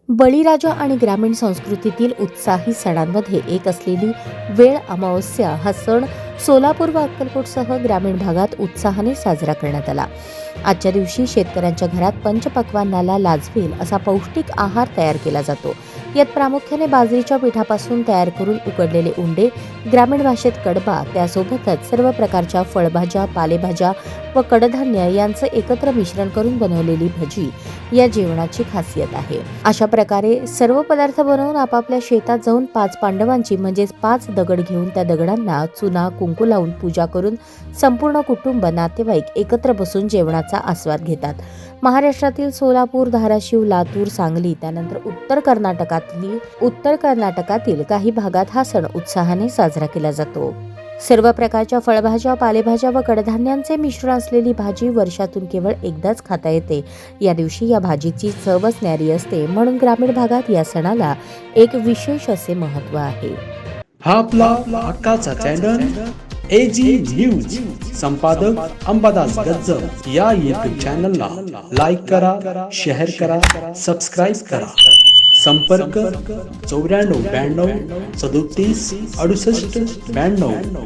बळीराजा आणि ग्रामीण संस्कृतीतील उत्साही सणांमध्ये एक असलेली वेळ अमावस्या हा सण सोलापूर व अक्कलकोटसह ग्रामीण भागात उत्साहाने साजरा करण्यात आला. आजच्या दिवशी शेतकऱ्यांच्या घरात पंचपक्वान्नाला लाजवेल असा पौष्टिक आहार तयार केला जातो. यात प्रामुख्याने बाजरीच्या पिठापासून तयार करून उकडलेले उंडे, ग्रामीण भाषेत कडबा, त्यासोबतच सर्व प्रकारच्या फळभाज्या, पालेभाज्या व कडधान्य यांचं एकत्र मिश्रण करून बनवलेली भजी या जेवणाची खासियत आहे. अशा प्रकारे सर्व पदार्थ बनवून आपापल्या शेतात जाऊन 5 पांडवांची म्हणजेच 5 दगड घेऊन त्या दगडांना चुना कुंकू लावून पूजा करून संपूर्ण कुटुंब, नातेवाईक एकत्र बसून जेवणाचा आस्वाद घेतात. महाराष्ट्रातील सोलापूर, धाराशिव, लातूर, सांगली त्यानंतर उत्तर कर्नाटकातील काही भागात हा सण उत्साहाने साजरा केला जातो. सर्व प्रकारच्या फळभाज्या, पालेभाज्या व कडधान्यांचे मिश्रण असलेली भाजी वर्षातून केवळ एकदाच खाता येते. या दिवशी या भाजीची चवच न्यारी असते, म्हणून ग्रामीण भागात या सणाला एक विशेष असे महत्त्व आहे. हा आपला हक्काचा चॅनल AG न्यूज. संपादक अंबादास गज्जर. या YouTube चॅनलला लाईक करा, शेअर करा, सबस्क्राईब करा. संपर्क 94 92 37 68 92.